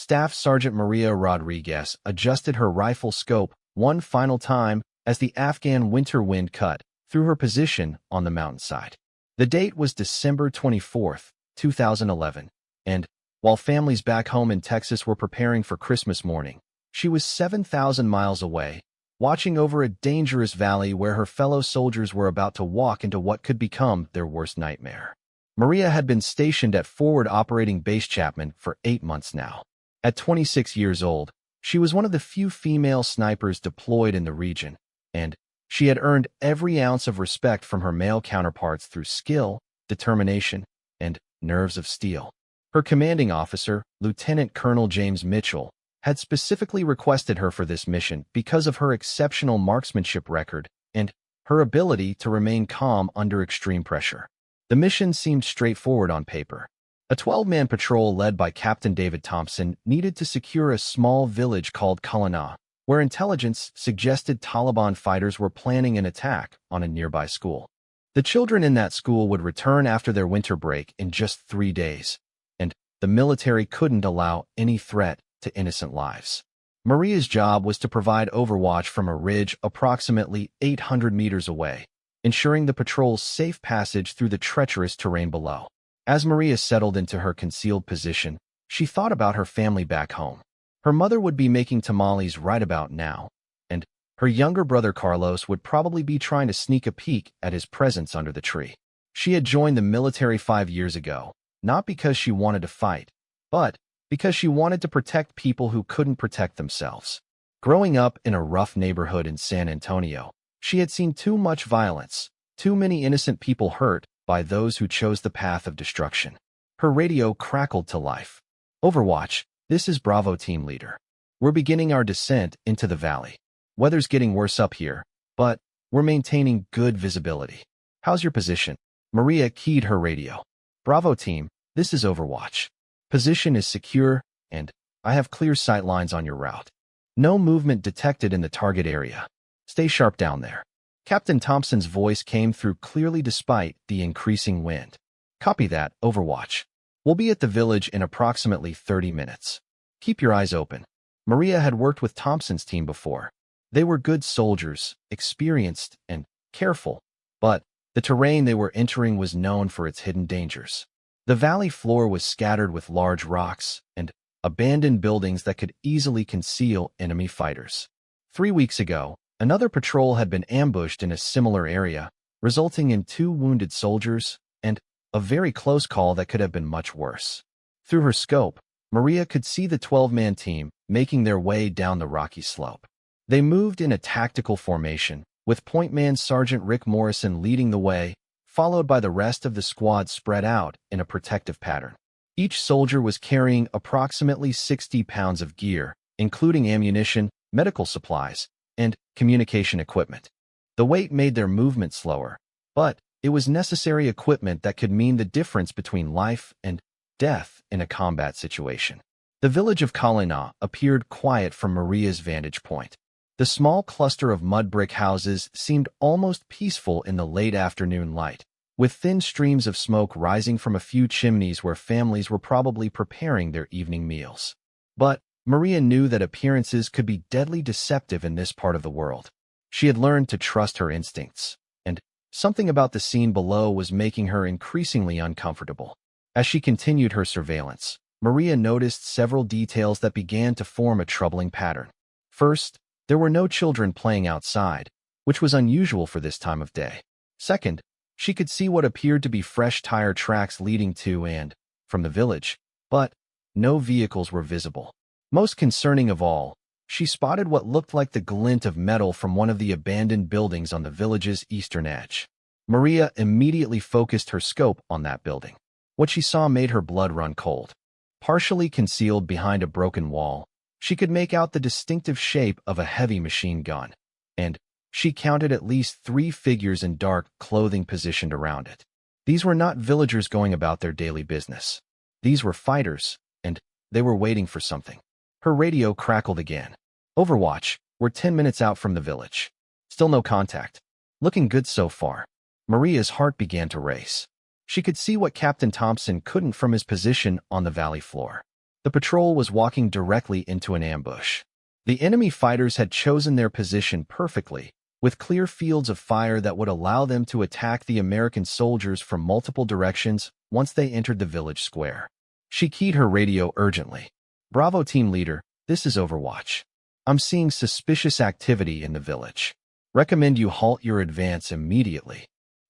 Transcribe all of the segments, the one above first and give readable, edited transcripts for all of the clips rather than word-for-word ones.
Staff Sergeant Maria Rodriguez adjusted her rifle scope one final time as the Afghan winter wind cut through her position on the mountainside. The date was December 24th, 2011, and while families back home in Texas were preparing for Christmas morning, she was 7,000 miles away, watching over a dangerous valley where her fellow soldiers were about to walk into what could become their worst nightmare. Maria had been stationed at Forward Operating Base Chapman for 8 months now. At 26 years old, she was one of the few female snipers deployed in the region, and she had earned every ounce of respect from her male counterparts through skill, determination, and nerves of steel. Her commanding officer, Lieutenant Colonel James Mitchell, had specifically requested her for this mission because of her exceptional marksmanship record and her ability to remain calm under extreme pressure. The mission seemed straightforward on paper. A 12-man patrol led by Captain David Thompson needed to secure a small village called Kalana, where intelligence suggested Taliban fighters were planning an attack on a nearby school. The children in that school would return after their winter break in just 3 days, and the military couldn't allow any threat to innocent lives. Maria's job was to provide overwatch from a ridge approximately 800 meters away, ensuring the patrol's safe passage through the treacherous terrain below. As Maria settled into her concealed position, she thought about her family back home. Her mother would be making tamales right about now, and her younger brother Carlos would probably be trying to sneak a peek at his presence under the tree. She had joined the military 5 years ago, not because she wanted to fight, but because she wanted to protect people who couldn't protect themselves. Growing up in a rough neighborhood in San Antonio, she had seen too much violence, too many innocent people hurt by those who chose the path of destruction. Her radio crackled to life. "Overwatch, this is Bravo team leader. We're beginning our descent into the valley. Weather's getting worse up here, but we're maintaining good visibility. How's your position?" Maria keyed her radio. "Bravo team, this is Overwatch. Position is secure, and I have clear sight lines on your route. No movement detected in the target area. Stay sharp down there." Captain Thompson's voice came through clearly despite the increasing wind. "Copy that, Overwatch. We'll be at the village in approximately 30 minutes. Keep your eyes open." Maria had worked with Thompson's team before. They were good soldiers, experienced and careful, but the terrain they were entering was known for its hidden dangers. The valley floor was scattered with large rocks and abandoned buildings that could easily conceal enemy fighters. 3 weeks ago, another patrol had been ambushed in a similar area, resulting in 2 wounded soldiers and a very close call that could have been much worse. Through her scope, Maria could see the 12-man team making their way down the rocky slope. They moved in a tactical formation, with point man Sergeant Rick Morrison leading the way, followed by the rest of the squad spread out in a protective pattern. Each soldier was carrying approximately 60 pounds of gear, including ammunition, medical supplies, and communication equipment. The weight made their movement slower, but it was necessary equipment that could mean the difference between life and death in a combat situation. The village of Kalina appeared quiet from Maria's vantage point. The small cluster of mud brick houses seemed almost peaceful in the late afternoon light, with thin streams of smoke rising from a few chimneys where families were probably preparing their evening meals. But Maria knew that appearances could be deadly deceptive in this part of the world. She had learned to trust her instincts, and something about the scene below was making her increasingly uncomfortable. As she continued her surveillance, Maria noticed several details that began to form a troubling pattern. First, there were no children playing outside, which was unusual for this time of day. Second, she could see what appeared to be fresh tire tracks leading to and from the village, but no vehicles were visible. Most concerning of all, she spotted what looked like the glint of metal from one of the abandoned buildings on the village's eastern edge. Maria immediately focused her scope on that building. What she saw made her blood run cold. Partially concealed behind a broken wall, she could make out the distinctive shape of a heavy machine gun, and she counted at least 3 figures in dark clothing positioned around it. These were not villagers going about their daily business. These were fighters, and they were waiting for something. Her radio crackled again. "Overwatch, we're 10 minutes out from the village. Still no contact. Looking good so far." Maria's heart began to race. She could see what Captain Thompson couldn't from his position on the valley floor. The patrol was walking directly into an ambush. The enemy fighters had chosen their position perfectly, with clear fields of fire that would allow them to attack the American soldiers from multiple directions once they entered the village square. She keyed her radio urgently. "Bravo, team leader, this is Overwatch. I'm seeing suspicious activity in the village. Recommend you halt your advance immediately."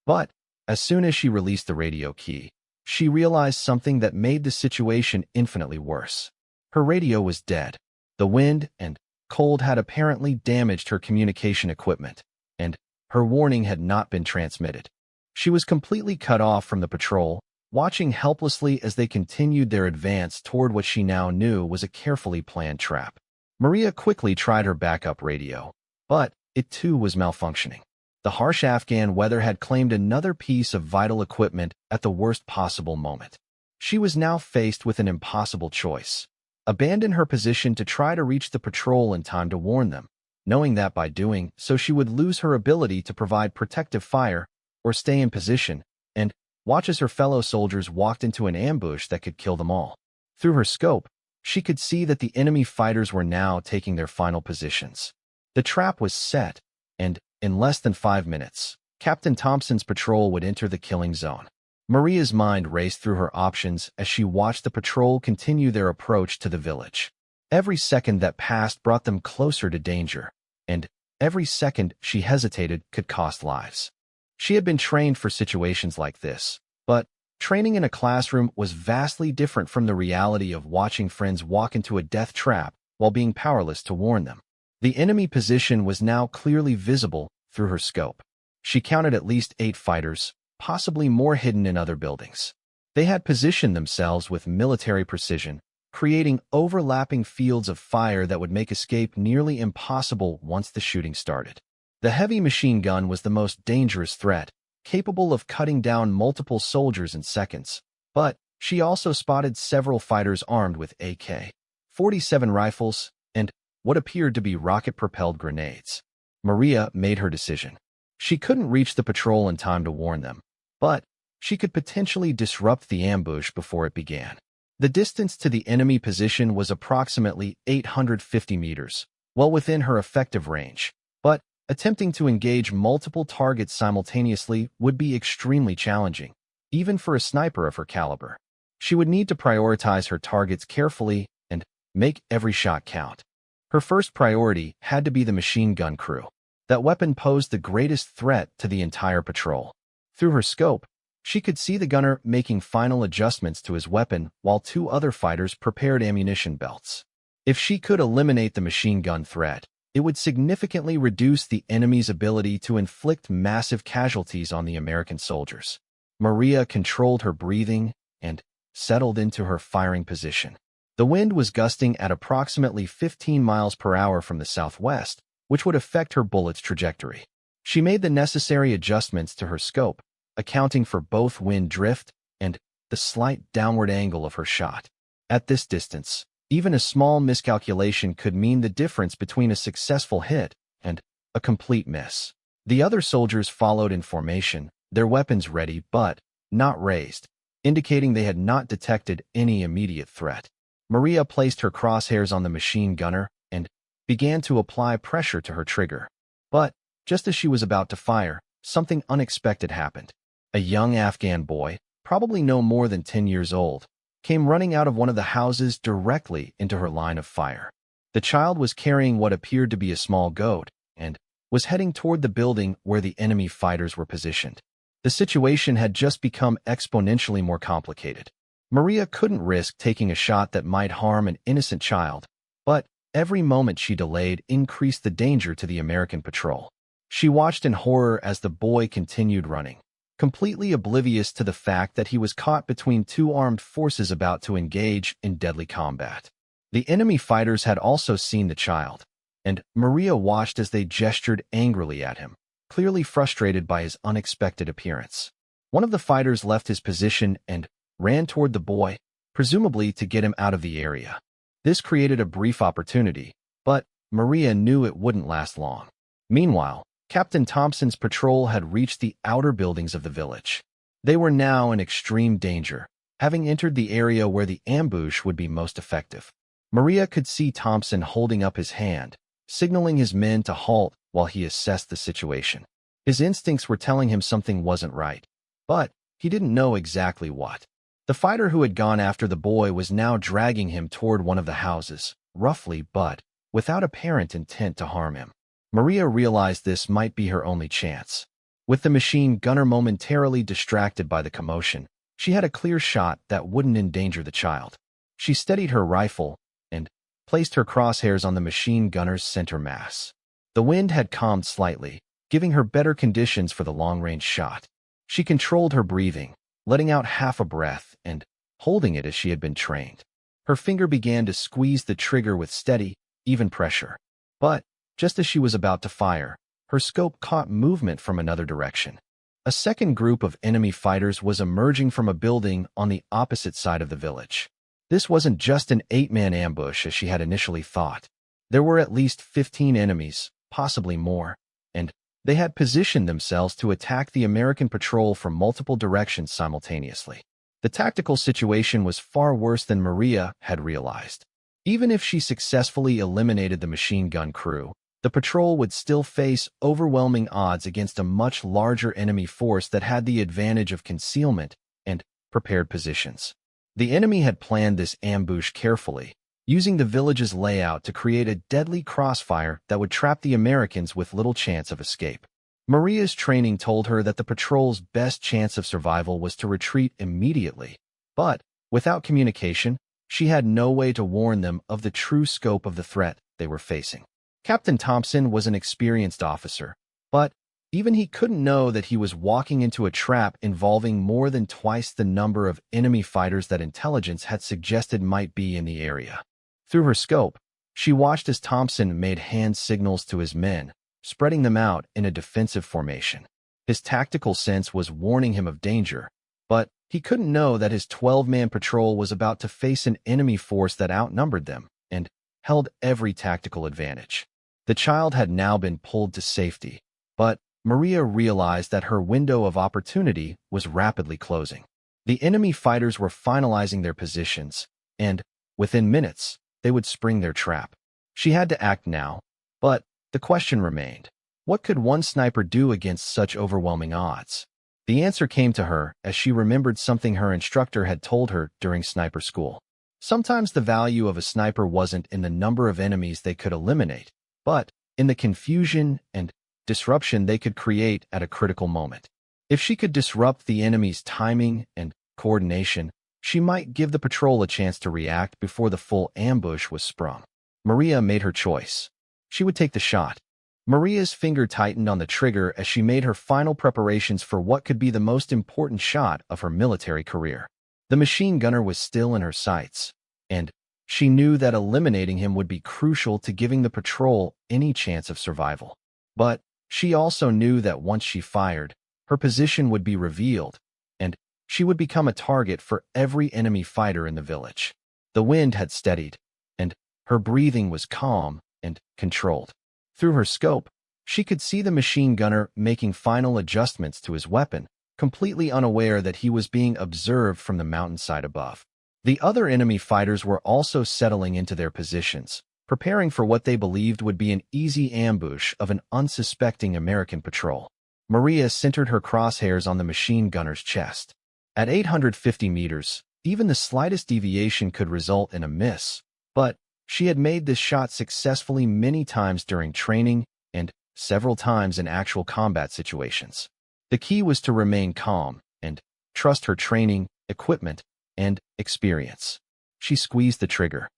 But as soon as she released the radio key, she realized something that made the situation infinitely worse. Her radio was dead. The wind and cold had apparently damaged her communication equipment, and her warning had not been transmitted. She was completely cut off from the patrol, watching helplessly as they continued their advance toward what she now knew was a carefully planned trap. Maria quickly tried her backup radio, but it too was malfunctioning. The harsh Afghan weather had claimed another piece of vital equipment at the worst possible moment. She was now faced with an impossible choice: abandon her position to try to reach the patrol in time to warn them, knowing that by doing so she would lose her ability to provide protective fire, or stay in position and watch as her fellow soldiers walked into an ambush that could kill them all. Through her scope, she could see that the enemy fighters were now taking their final positions. The trap was set, and in less than 5 minutes, Captain Thompson's patrol would enter the killing zone. Maria's mind raced through her options as she watched the patrol continue their approach to the village. Every second that passed brought them closer to danger, and every second she hesitated could cost lives. She had been trained for situations like this, but training in a classroom was vastly different from the reality of watching friends walk into a death trap while being powerless to warn them. The enemy position was now clearly visible through her scope. She counted at least 8 fighters, possibly more hidden in other buildings. They had positioned themselves with military precision, creating overlapping fields of fire that would make escape nearly impossible once the shooting started. The heavy machine gun was the most dangerous threat, capable of cutting down multiple soldiers in seconds, but she also spotted several fighters armed with AK-47 rifles and what appeared to be rocket-propelled grenades. Maria made her decision. She couldn't reach the patrol in time to warn them, but she could potentially disrupt the ambush before it began. The distance to the enemy position was approximately 850 meters, well within her effective range, but attempting to engage multiple targets simultaneously would be extremely challenging, even for a sniper of her caliber. She would need to prioritize her targets carefully and make every shot count. Her first priority had to be the machine gun crew. That weapon posed the greatest threat to the entire patrol. Through her scope, she could see the gunner making final adjustments to his weapon while 2 other fighters prepared ammunition belts. If she could eliminate the machine gun threat, it would significantly reduce the enemy's ability to inflict massive casualties on the American soldiers. Maria controlled her breathing and settled into her firing position. The wind was gusting at approximately 15 miles per hour from the southwest, which would affect her bullet's trajectory. She made the necessary adjustments to her scope, accounting for both wind drift and the slight downward angle of her shot. At this distance, even a small miscalculation could mean the difference between a successful hit and a complete miss. The other soldiers followed in formation, their weapons ready but not raised, indicating they had not detected any immediate threat. Maria placed her crosshairs on the machine gunner and began to apply pressure to her trigger. But just as she was about to fire, something unexpected happened. A young Afghan boy, probably no more than 10 years old, came running out of one of the houses directly into her line of fire. The child was carrying what appeared to be a small goat and was heading toward the building where the enemy fighters were positioned. The situation had just become exponentially more complicated. Maria couldn't risk taking a shot that might harm an innocent child, but every moment she delayed increased the danger to the American patrol. She watched in horror as the boy continued running, completely oblivious to the fact that he was caught between 2 armed forces about to engage in deadly combat. The enemy fighters had also seen the child, and Maria watched as they gestured angrily at him, clearly frustrated by his unexpected appearance. One of the fighters left his position and ran toward the boy, presumably to get him out of the area. This created a brief opportunity, but Maria knew it wouldn't last long. Meanwhile, Captain Thompson's patrol had reached the outer buildings of the village. They were now in extreme danger, having entered the area where the ambush would be most effective. Maria could see Thompson holding up his hand, signaling his men to halt while he assessed the situation. His instincts were telling him something wasn't right, but he didn't know exactly what. The fighter who had gone after the boy was now dragging him toward one of the houses, roughly but without apparent intent to harm him. Maria realized this might be her only chance. With the machine gunner momentarily distracted by the commotion, she had a clear shot that wouldn't endanger the child. She steadied her rifle and placed her crosshairs on the machine gunner's center mass. The wind had calmed slightly, giving her better conditions for the long-range shot. She controlled her breathing, letting out half a breath and holding it as she had been trained. Her finger began to squeeze the trigger with steady, even pressure. But just as she was about to fire, her scope caught movement from another direction. A second group of enemy fighters was emerging from a building on the opposite side of the village. This wasn't just an 8-man ambush as she had initially thought. There were at least 15 enemies, possibly more, and they had positioned themselves to attack the American patrol from multiple directions simultaneously. The tactical situation was far worse than Maria had realized. Even if she successfully eliminated the machine gun crew, the patrol would still face overwhelming odds against a much larger enemy force that had the advantage of concealment and prepared positions. The enemy had planned this ambush carefully, using the village's layout to create a deadly crossfire that would trap the Americans with little chance of escape. Maria's training told her that the patrol's best chance of survival was to retreat immediately, but without communication, she had no way to warn them of the true scope of the threat they were facing. Captain Thompson was an experienced officer, but even he couldn't know that he was walking into a trap involving more than twice the number of enemy fighters that intelligence had suggested might be in the area. Through her scope, she watched as Thompson made hand signals to his men, spreading them out in a defensive formation. His tactical sense was warning him of danger, but he couldn't know that his 12-man patrol was about to face an enemy force that outnumbered them and held every tactical advantage. The child had now been pulled to safety, but Maria realized that her window of opportunity was rapidly closing. The enemy fighters were finalizing their positions, and within minutes, they would spring their trap. She had to act now, but the question remained, what could one sniper do against such overwhelming odds? The answer came to her as she remembered something her instructor had told her during sniper school. Sometimes the value of a sniper wasn't in the number of enemies they could eliminate, but in the confusion and disruption they could create at a critical moment. If she could disrupt the enemy's timing and coordination, she might give the patrol a chance to react before the full ambush was sprung. Maria made her choice. She would take the shot. Maria's finger tightened on the trigger as she made her final preparations for what could be the most important shot of her military career. The machine gunner was still in her sights, and she knew that eliminating him would be crucial to giving the patrol any chance of survival. But she also knew that once she fired, her position would be revealed, and she would become a target for every enemy fighter in the village. The wind had steadied, and her breathing was calm and controlled. Through her scope, she could see the machine gunner making final adjustments to his weapon, completely unaware that he was being observed from the mountainside above. The other enemy fighters were also settling into their positions, preparing for what they believed would be an easy ambush of an unsuspecting American patrol. Maria centered her crosshairs on the machine gunner's chest. At 850 meters, even the slightest deviation could result in a miss, but she had made this shot successfully many times during training and several times in actual combat situations. The key was to remain calm and trust her training, equipment, and experience. She squeezed the trigger.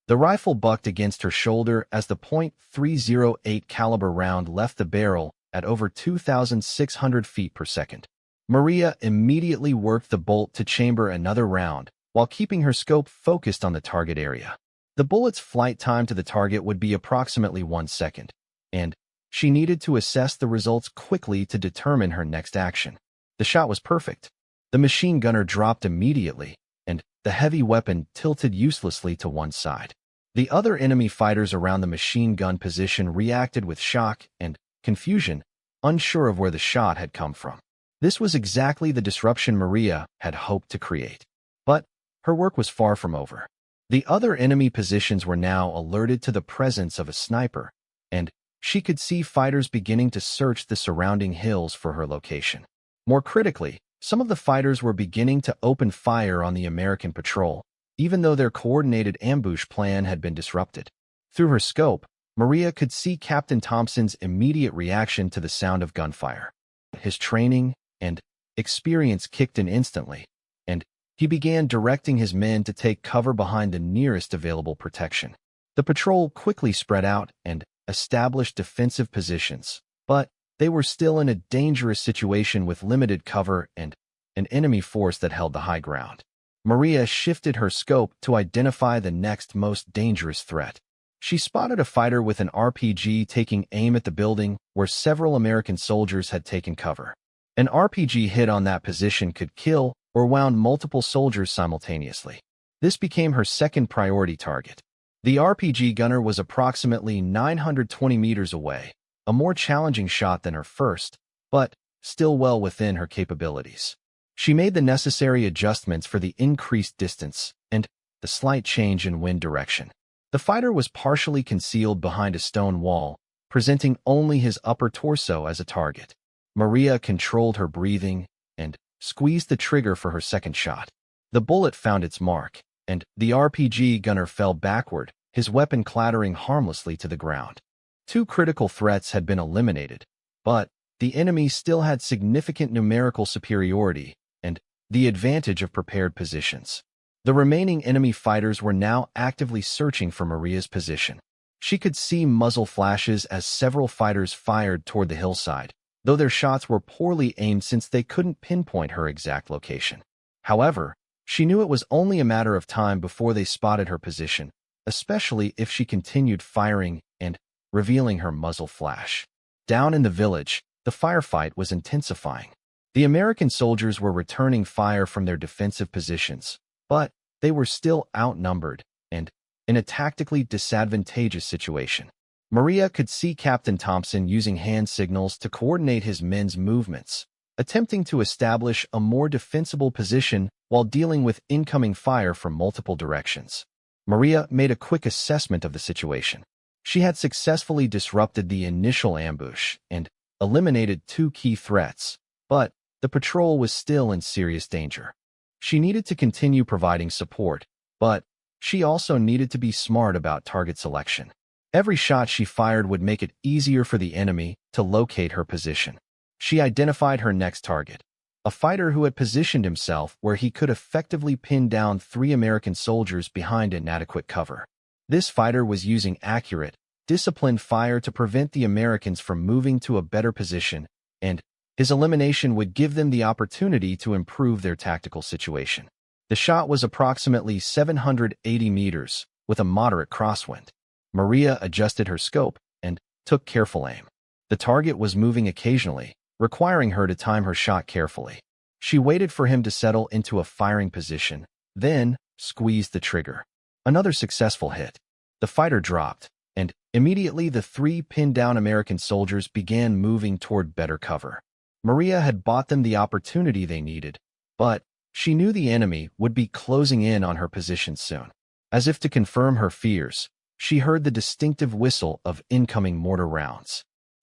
The rifle bucked against her shoulder as the .308 caliber round left the barrel at over 2,600 feet per second. Maria immediately worked the bolt to chamber another round while keeping her scope focused on the target area. The bullet's flight time to the target would be approximately 1 second, and she needed to assess the results quickly to determine her next action. The shot was perfect. The machine gunner dropped immediately, and the heavy weapon tilted uselessly to one side. The other enemy fighters around the machine gun position reacted with shock and confusion, unsure of where the shot had come from. This was exactly the disruption Maria had hoped to create. But her work was far from over. The other enemy positions were now alerted to the presence of a sniper, and she could see fighters beginning to search the surrounding hills for her location. More critically, some of the fighters were beginning to open fire on the American patrol, even though their coordinated ambush plan had been disrupted. Through her scope, Maria could see Captain Thompson's immediate reaction to the sound of gunfire. His training and experience kicked in instantly, and he began directing his men to take cover behind the nearest available protection. The patrol quickly spread out and established defensive positions, but they were still in a dangerous situation with limited cover and an enemy force that held the high ground. Maria shifted her scope to identify the next most dangerous threat. She spotted a fighter with an RPG taking aim at the building where several American soldiers had taken cover. An RPG hit on that position could kill or wound multiple soldiers simultaneously. This became her second priority target. The RPG gunner was approximately 920 meters away, a more challenging shot than her first, but still well within her capabilities. She made the necessary adjustments for the increased distance and the slight change in wind direction. The fighter was partially concealed behind a stone wall, presenting only his upper torso as a target. Maria controlled her breathing and squeezed the trigger for her second shot. The bullet found its mark, and the RPG gunner fell backward, his weapon clattering harmlessly to the ground. Two critical threats had been eliminated, but the enemy still had significant numerical superiority and the advantage of prepared positions. The remaining enemy fighters were now actively searching for Maria's position. She could see muzzle flashes as several fighters fired toward the hillside, though their shots were poorly aimed since they couldn't pinpoint her exact location. However, she knew it was only a matter of time before they spotted her position, especially if she continued firing and revealing her muzzle flash. Down in the village, the firefight was intensifying. The American soldiers were returning fire from their defensive positions, but they were still outnumbered and in a tactically disadvantageous situation. Maria could see Captain Thompson using hand signals to coordinate his men's movements, attempting to establish a more defensible position while dealing with incoming fire from multiple directions. Maria made a quick assessment of the situation. She had successfully disrupted the initial ambush and eliminated two key threats, but the patrol was still in serious danger. She needed to continue providing support, but she also needed to be smart about target selection. Every shot she fired would make it easier for the enemy to locate her position. She identified her next target, a fighter who had positioned himself where he could effectively pin down 3 American soldiers behind inadequate cover. This fighter was using accurate, disciplined fire to prevent the Americans from moving to a better position, and his elimination would give them the opportunity to improve their tactical situation. The shot was approximately 780 meters, with a moderate crosswind. Maria adjusted her scope and took careful aim. The target was moving occasionally, requiring her to time her shot carefully. She waited for him to settle into a firing position, then squeezed the trigger. Another successful hit. The fighter dropped, and immediately the 3 pinned-down American soldiers began moving toward better cover. Maria had bought them the opportunity they needed, but she knew the enemy would be closing in on her position soon. As if to confirm her fears, she heard the distinctive whistle of incoming mortar rounds.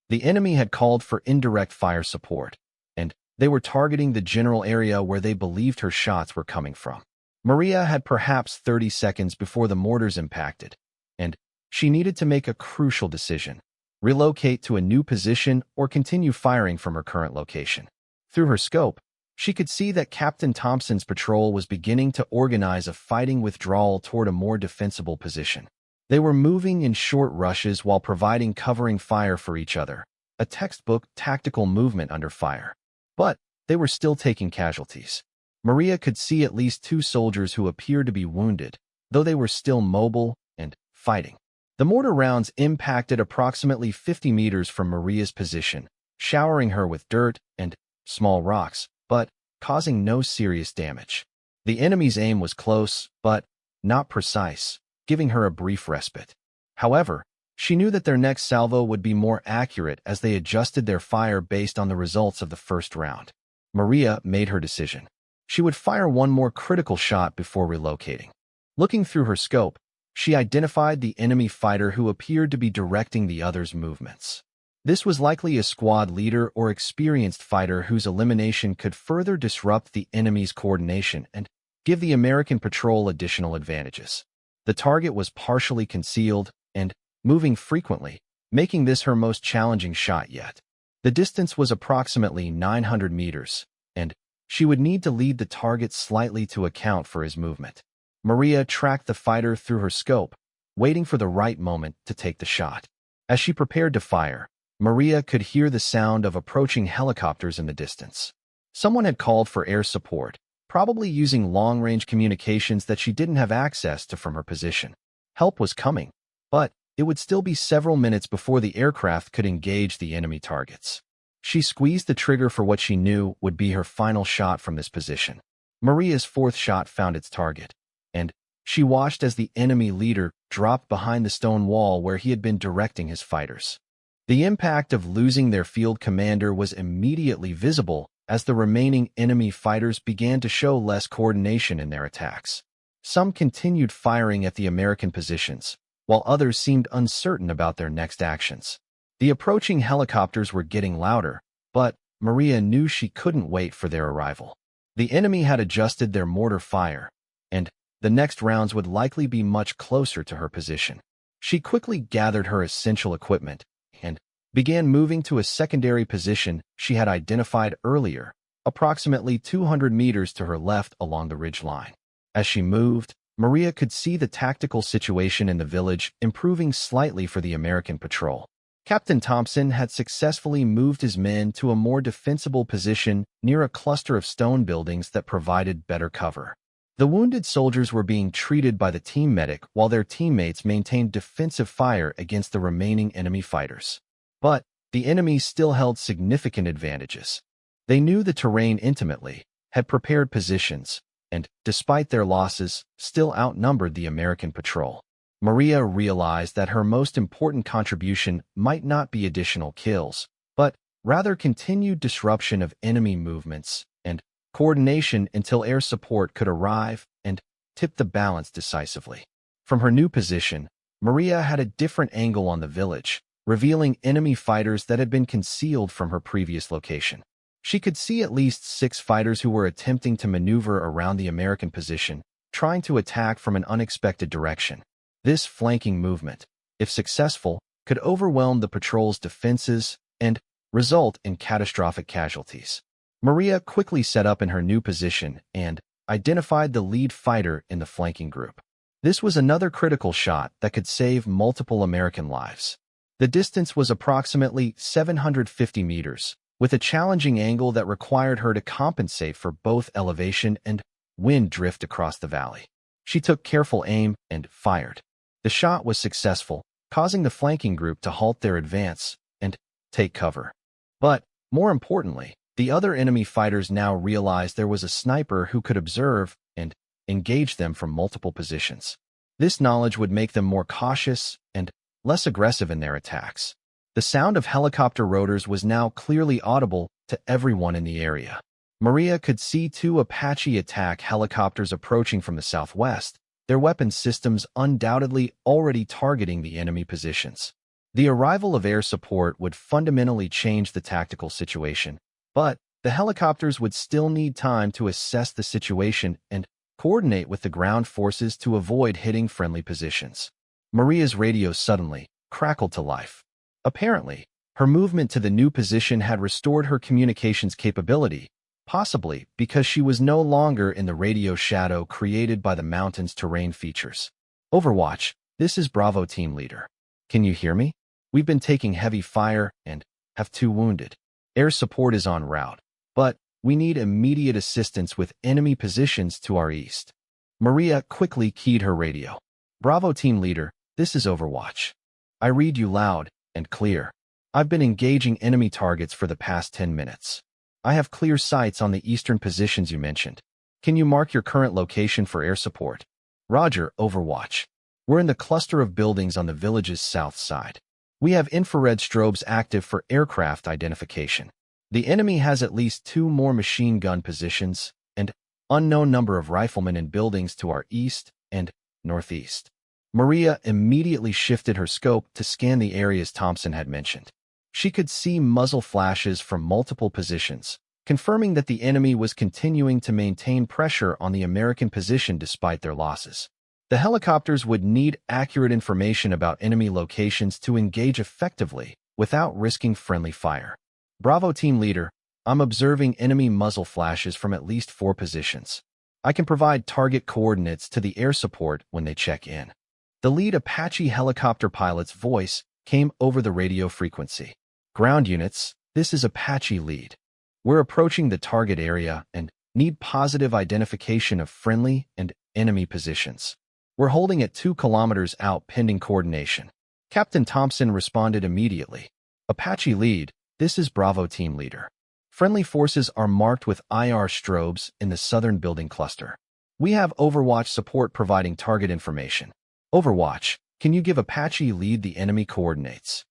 The enemy had called for indirect fire support, and they were targeting the general area where they believed her shots were coming from. Maria had perhaps 30 seconds before the mortars impacted, and she needed to make a crucial decision: relocate to a new position or continue firing from her current location. Through her scope, she could see that Captain Thompson's patrol was beginning to organize a fighting withdrawal toward a more defensible position. They were moving in short rushes while providing covering fire for each other, a textbook tactical movement under fire. But they were still taking casualties. Maria could see at least 2 soldiers who appeared to be wounded, though they were still mobile and fighting. The mortar rounds impacted approximately 50 meters from Maria's position, showering her with dirt and small rocks, but causing no serious damage. The enemy's aim was close, but not precise, giving her a brief respite. However, she knew that their next salvo would be more accurate as they adjusted their fire based on the results of the first round. Maria made her decision. She would fire one more critical shot before relocating. Looking through her scope, she identified the enemy fighter who appeared to be directing the others' movements. This was likely a squad leader or experienced fighter whose elimination could further disrupt the enemy's coordination and give the American patrol additional advantages. The target was partially concealed and moving frequently, making this her most challenging shot yet. The distance was approximately 900 meters, and she would need to lead the target slightly to account for his movement. Maria tracked the fighter through her scope, waiting for the right moment to take the shot. As she prepared to fire, Maria could hear the sound of approaching helicopters in the distance. Someone had called for air support, probably using long-range communications that she didn't have access to from her position. Help was coming, but it would still be several minutes before the aircraft could engage the enemy targets. She squeezed the trigger for what she knew would be her final shot from this position. Maria's fourth shot found its target, and she watched as the enemy leader dropped behind the stone wall where he had been directing his fighters. The impact of losing their field commander was immediately visible as the remaining enemy fighters began to show less coordination in their attacks. Some continued firing at the American positions, while others seemed uncertain about their next actions. The approaching helicopters were getting louder, but Maria knew she couldn't wait for their arrival. The enemy had adjusted their mortar fire, and the next rounds would likely be much closer to her position. She quickly gathered her essential equipment and began moving to a secondary position she had identified earlier, approximately 200 meters to her left along the ridge line. As she moved, Maria could see the tactical situation in the village improving slightly for the American patrol. Captain Thompson had successfully moved his men to a more defensible position near a cluster of stone buildings that provided better cover. The wounded soldiers were being treated by the team medic while their teammates maintained defensive fire against the remaining enemy fighters. But the enemy still held significant advantages. They knew the terrain intimately, had prepared positions, and, despite their losses, still outnumbered the American patrol. Maria realized that her most important contribution might not be additional kills, but rather continued disruption of enemy movements and coordination until air support could arrive and tip the balance decisively. From her new position, Maria had a different angle on the village, revealing enemy fighters that had been concealed from her previous location. She could see at least 6 fighters who were attempting to maneuver around the American position, trying to attack from an unexpected direction. This flanking movement, if successful, could overwhelm the patrol's defenses and result in catastrophic casualties. Maria quickly set up in her new position and identified the lead fighter in the flanking group. This was another critical shot that could save multiple American lives. The distance was approximately 750 meters, with a challenging angle that required her to compensate for both elevation and wind drift across the valley. She took careful aim and fired. The shot was successful, causing the flanking group to halt their advance and take cover. But, more importantly, the other enemy fighters now realized there was a sniper who could observe and engage them from multiple positions. This knowledge would make them more cautious and less aggressive in their attacks. The sound of helicopter rotors was now clearly audible to everyone in the area. Maria could see 2 Apache attack helicopters approaching from the southwest, their weapon systems undoubtedly already targeting the enemy positions. The arrival of air support would fundamentally change the tactical situation, but the helicopters would still need time to assess the situation and coordinate with the ground forces to avoid hitting friendly positions. Maria's radio suddenly crackled to life. Apparently, her movement to the new position had restored her communications capability, possibly because she was no longer in the radio shadow created by the mountain's terrain features. Overwatch, this is Bravo team leader. Can you hear me? We've been taking heavy fire and have 2 wounded. Air support is en route, but we need immediate assistance with enemy positions to our east. Maria quickly keyed her radio. Bravo team leader, this is Overwatch. I read you loud and clear. I've been engaging enemy targets for the past 10 minutes. I have clear sights on the eastern positions you mentioned. Can you mark your current location for air support? Roger, Overwatch. We're in the cluster of buildings on the village's south side. We have infrared strobes active for aircraft identification. The enemy has at least 2 more machine gun positions, and unknown number of riflemen in buildings to our east and northeast. Maria immediately shifted her scope to scan the areas Thompson had mentioned. She could see muzzle flashes from multiple positions, confirming that the enemy was continuing to maintain pressure on the American position despite their losses. The helicopters would need accurate information about enemy locations to engage effectively without risking friendly fire. Bravo team leader, I'm observing enemy muzzle flashes from at least 4 positions. I can provide target coordinates to the air support when they check in. The lead Apache helicopter pilot's voice came over the radio frequency. Ground units, this is Apache lead. We're approaching the target area and need positive identification of friendly and enemy positions. We're holding at 2 kilometers out pending coordination. Captain Thompson responded immediately. Apache lead, this is Bravo team leader. Friendly forces are marked with IR strobes in the southern building cluster. We have Overwatch support providing target information. Overwatch, can you give Apache lead the enemy coordinates?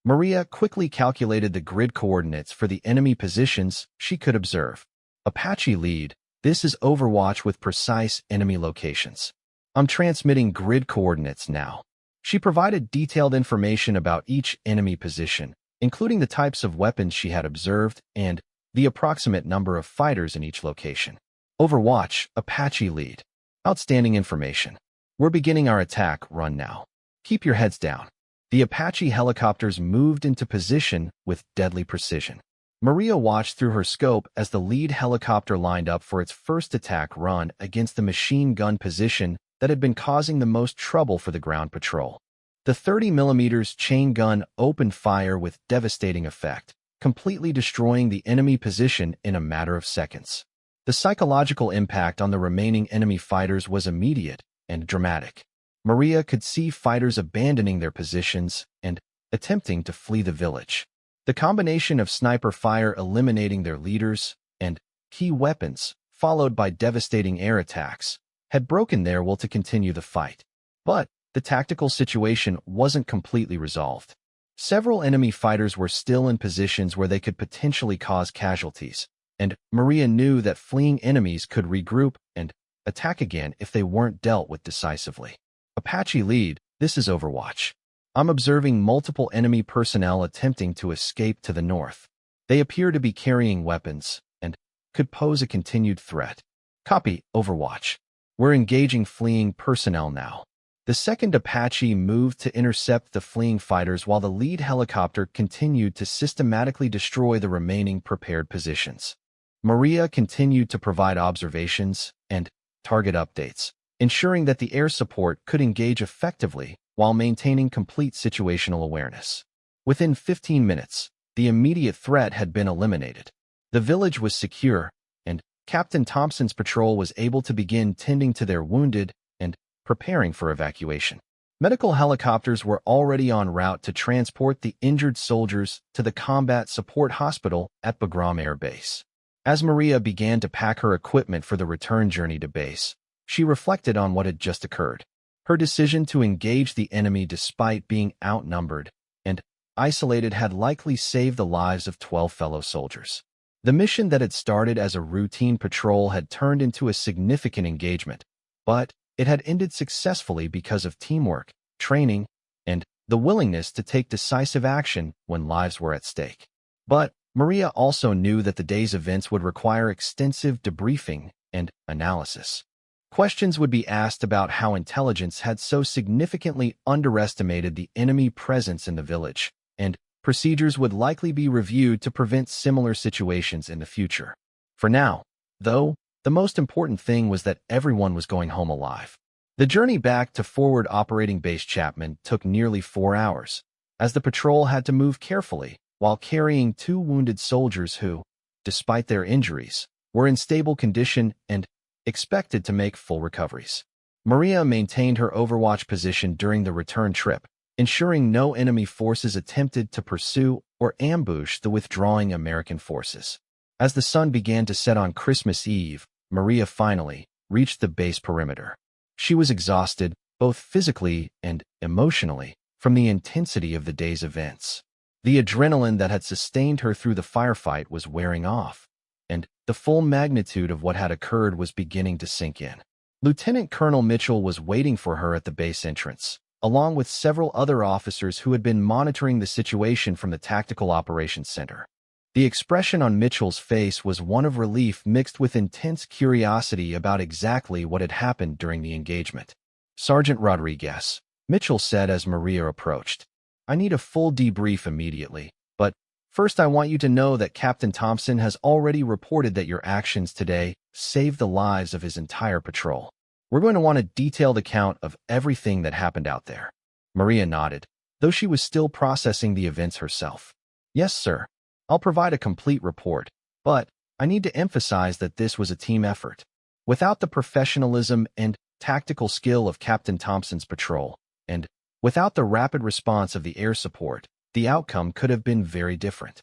Maria quickly calculated the grid coordinates for the enemy positions she could observe. Apache lead, this is Overwatch with precise enemy locations. I'm transmitting grid coordinates now. She provided detailed information about each enemy position, including the types of weapons she had observed and the approximate number of fighters in each location. Overwatch, Apache lead. Outstanding information. We're beginning our attack run now. Keep your heads down. The Apache helicopters moved into position with deadly precision. Maria watched through her scope as the lead helicopter lined up for its first attack run against the machine gun position that had been causing the most trouble for the ground patrol. The 30mm chain gun opened fire with devastating effect, completely destroying the enemy position in a matter of seconds. The psychological impact on the remaining enemy fighters was immediate and dramatic. Maria could see fighters abandoning their positions and attempting to flee the village. The combination of sniper fire eliminating their leaders and key weapons, followed by devastating air attacks, had broken their will to continue the fight. But the tactical situation wasn't completely resolved. Several enemy fighters were still in positions where they could potentially cause casualties, and Maria knew that fleeing enemies could regroup and attack again if they weren't dealt with decisively. Apache lead, this is Overwatch. I'm observing multiple enemy personnel attempting to escape to the north. They appear to be carrying weapons and could pose a continued threat. Copy, Overwatch. We're engaging fleeing personnel now. The second Apache moved to intercept the fleeing fighters while the lead helicopter continued to systematically destroy the remaining prepared positions. Maria continued to provide observations and target updates, ensuring that the air support could engage effectively while maintaining complete situational awareness. Within 15 minutes, the immediate threat had been eliminated. The village was secure, and Captain Thompson's patrol was able to begin tending to their wounded and preparing for evacuation. Medical helicopters were already en route to transport the injured soldiers to the Combat Support Hospital at Bagram Air Base. As Maria began to pack her equipment for the return journey to base, she reflected on what had just occurred. Her decision to engage the enemy despite being outnumbered and isolated had likely saved the lives of 12 fellow soldiers. The mission that had started as a routine patrol had turned into a significant engagement, but it had ended successfully because of teamwork, training, and the willingness to take decisive action when lives were at stake. But Maria also knew that the day's events would require extensive debriefing and analysis. Questions would be asked about how intelligence had so significantly underestimated the enemy presence in the village, and procedures would likely be reviewed to prevent similar situations in the future. For now, though, the most important thing was that everyone was going home alive. The journey back to Forward Operating Base Chapman took nearly 4 hours, as the patrol had to move carefully while carrying 2 wounded soldiers who, despite their injuries, were in stable condition and expected to make full recoveries. Maria maintained her Overwatch position during the return trip, ensuring no enemy forces attempted to pursue or ambush the withdrawing American forces. As the sun began to set on Christmas Eve, Maria finally reached the base perimeter. She was exhausted, both physically and emotionally, from the intensity of the day's events. The adrenaline that had sustained her through the firefight was wearing off, and the full magnitude of what had occurred was beginning to sink in. Lieutenant Colonel Mitchell was waiting for her at the base entrance, along with several other officers who had been monitoring the situation from the Tactical Operations Center. The expression on Mitchell's face was one of relief mixed with intense curiosity about exactly what had happened during the engagement. "Sergeant Rodriguez," Mitchell said as Maria approached, "I need a full debrief immediately, but first I want you to know that Captain Thompson has already reported that your actions today saved the lives of his entire patrol. We're going to want a detailed account of everything that happened out there." Maria nodded, though she was still processing the events herself. "Yes, sir. I'll provide a complete report, but I need to emphasize that this was a team effort. Without the professionalism and tactical skill of Captain Thompson's patrol, and without the rapid response of the air support, the outcome could have been very different."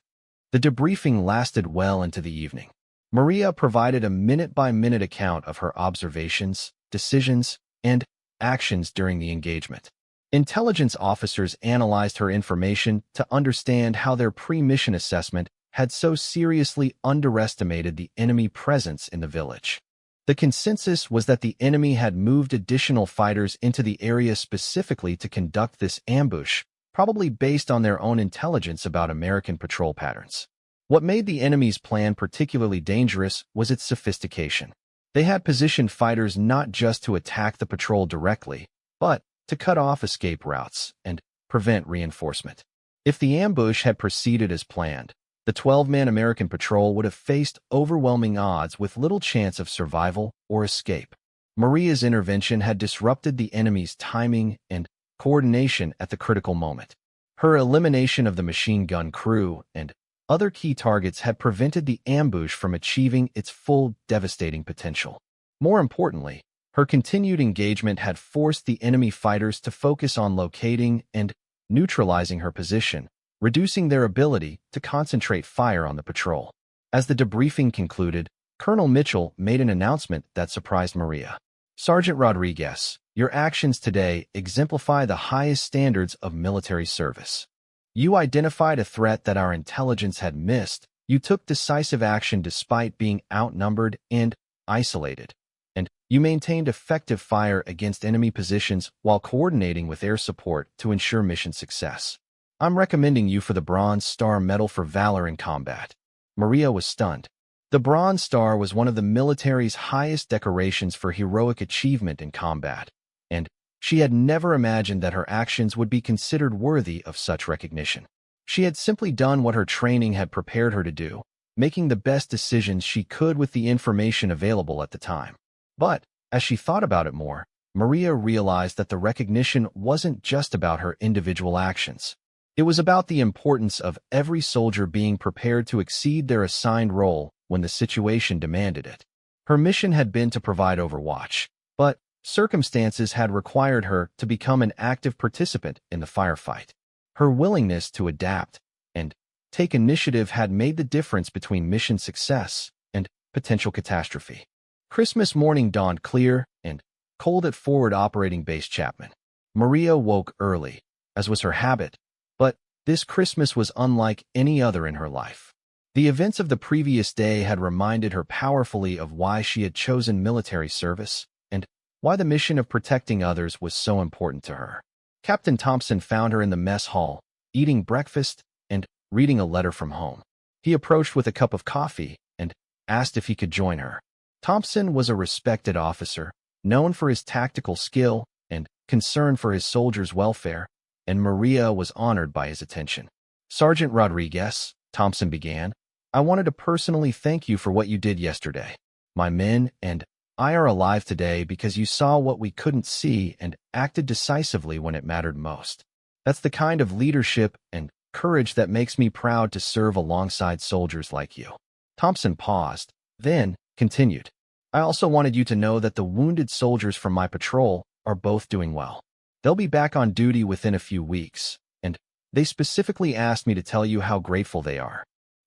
The debriefing lasted well into the evening. Maria provided a minute-by-minute account of her observations, decisions, and actions during the engagement. Intelligence officers analyzed her information to understand how their pre-mission assessment had so seriously underestimated the enemy presence in the village. The consensus was that the enemy had moved additional fighters into the area specifically to conduct this ambush, probably based on their own intelligence about American patrol patterns. What made the enemy's plan particularly dangerous was its sophistication. They had positioned fighters not just to attack the patrol directly, but to cut off escape routes and prevent reinforcement. If the ambush had proceeded as planned, the 12-man American patrol would have faced overwhelming odds with little chance of survival or escape. Maria's intervention had disrupted the enemy's timing and coordination at the critical moment. Her elimination of the machine gun crew and other key targets had prevented the ambush from achieving its full devastating potential. More importantly, her continued engagement had forced the enemy fighters to focus on locating and neutralizing her position, reducing their ability to concentrate fire on the patrol. As the debriefing concluded, Colonel Mitchell made an announcement that surprised Maria. "Sergeant Rodriguez, your actions today exemplify the highest standards of military service. You identified a threat that our intelligence had missed. You took decisive action despite being outnumbered and isolated. And you maintained effective fire against enemy positions while coordinating with air support to ensure mission success. I'm recommending you for the Bronze Star Medal for Valor in Combat." Maria was stunned. The Bronze Star was one of the military's highest decorations for heroic achievement in combat, and she had never imagined that her actions would be considered worthy of such recognition. She had simply done what her training had prepared her to do, making the best decisions she could with the information available at the time. But, as she thought about it more, Maria realized that the recognition wasn't just about her individual actions. It was about the importance of every soldier being prepared to exceed their assigned role when the situation demanded it. Her mission had been to provide overwatch, but circumstances had required her to become an active participant in the firefight. Her willingness to adapt and take initiative had made the difference between mission success and potential catastrophe. Christmas morning dawned clear and cold at Forward Operating Base Chapman. Maria woke early, as was her habit, but this Christmas was unlike any other in her life. The events of the previous day had reminded her powerfully of why she had chosen military service and why the mission of protecting others was so important to her. Captain Thompson found her in the mess hall, eating breakfast and reading a letter from home. He approached with a cup of coffee and asked if he could join her. Thompson was a respected officer, known for his tactical skill and concern for his soldiers' welfare, and Maria was honored by his attention. "Sergeant Rodriguez," Thompson began, "I wanted to personally thank you for what you did yesterday. My men and I are alive today because you saw what we couldn't see and acted decisively when it mattered most. That's the kind of leadership and courage that makes me proud to serve alongside soldiers like you." Thompson paused, then continued, "I also wanted you to know that the wounded soldiers from my patrol are both doing well. They'll be back on duty within a few weeks, and they specifically asked me to tell you how grateful they are.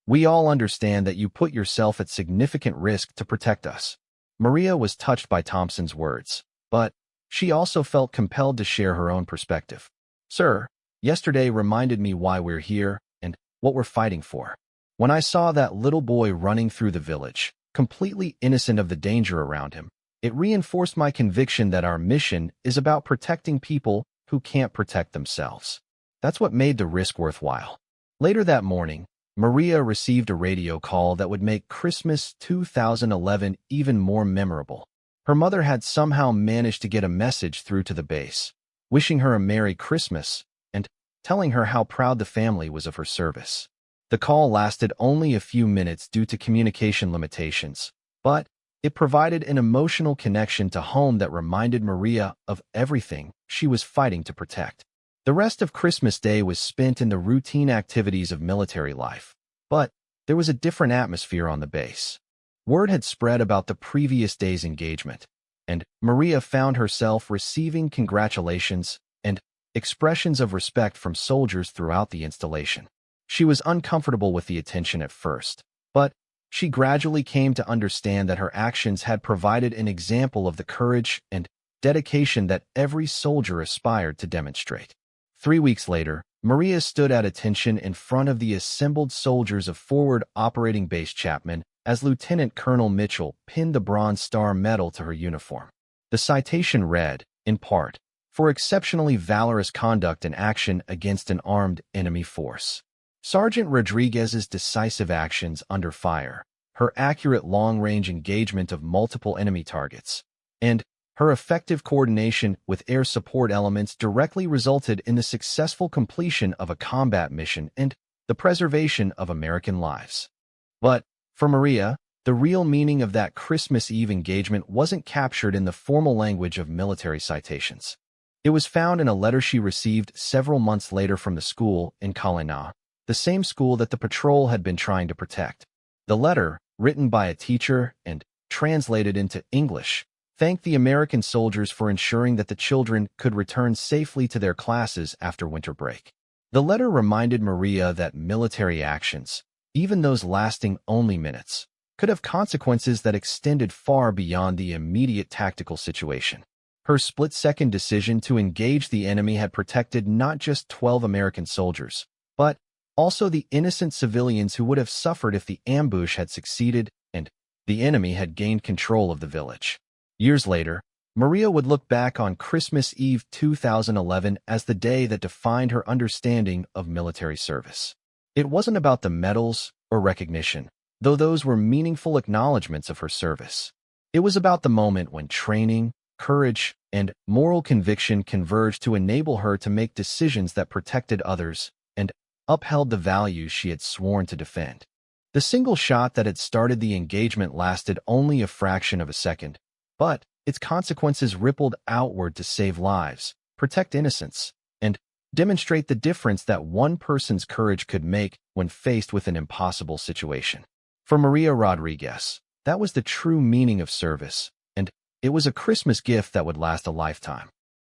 We all understand that you put yourself at significant risk to protect us." Maria was touched by Thompson's words, but she also felt compelled to share her own perspective. "Sir, yesterday reminded me why we're here and what we're fighting for. When I saw that little boy running through the village, completely innocent of the danger around him, it reinforced my conviction that our mission is about protecting people who can't protect themselves. That's what made the risk worthwhile. Later that morning, Maria received a radio call that would make Christmas 2011 even more memorable. Her mother had somehow managed to get a message through to the base, wishing her a Merry Christmas and telling her how proud the family was of her service. The call lasted only a few minutes due to communication limitations, but it provided an emotional connection to home that reminded Maria of everything she was fighting to protect. The rest of Christmas Day was spent in the routine activities of military life, but there was a different atmosphere on the base. Word had spread about the previous day's engagement, and Maria found herself receiving congratulations and expressions of respect from soldiers throughout the installation. She was uncomfortable with the attention at first, but she gradually came to understand that her actions had provided an example of the courage and dedication that every soldier aspired to demonstrate. 3 weeks later, Maria stood at attention in front of the assembled soldiers of Forward Operating Base Chapman as Lieutenant Colonel Mitchell pinned the Bronze Star Medal to her uniform. The citation read, in part, for exceptionally valorous conduct in action against an armed enemy force. Sergeant Rodriguez's decisive actions under fire, her accurate long-range engagement of multiple enemy targets, and her effective coordination with air support elements directly resulted in the successful completion of a combat mission and the preservation of American lives. But, for Maria, the real meaning of that Christmas Eve engagement wasn't captured in the formal language of military citations. It was found in a letter she received several months later from the school in Kalina, the same school that the patrol had been trying to protect. The letter, written by a teacher and translated into English, thanked the American soldiers for ensuring that the children could return safely to their classes after winter break. The letter reminded Maria that military actions, even those lasting only minutes, could have consequences that extended far beyond the immediate tactical situation. Her split-second decision to engage the enemy had protected not just 12 American soldiers, but also the innocent civilians who would have suffered if the ambush had succeeded and the enemy had gained control of the village. Years later, Maria would look back on Christmas Eve 2011 as the day that defined her understanding of military service. It wasn't about the medals or recognition, though those were meaningful acknowledgments of her service. It was about the moment when training, courage, and moral conviction converged to enable her to make decisions that protected others and upheld the values she had sworn to defend. The single shot that had started the engagement lasted only a fraction of a second, but its consequences rippled outward to save lives, protect innocence, and demonstrate the difference that one person's courage could make when faced with an impossible situation. For Maria Rodriguez, that was the true meaning of service, and it was a Christmas gift that would last a lifetime.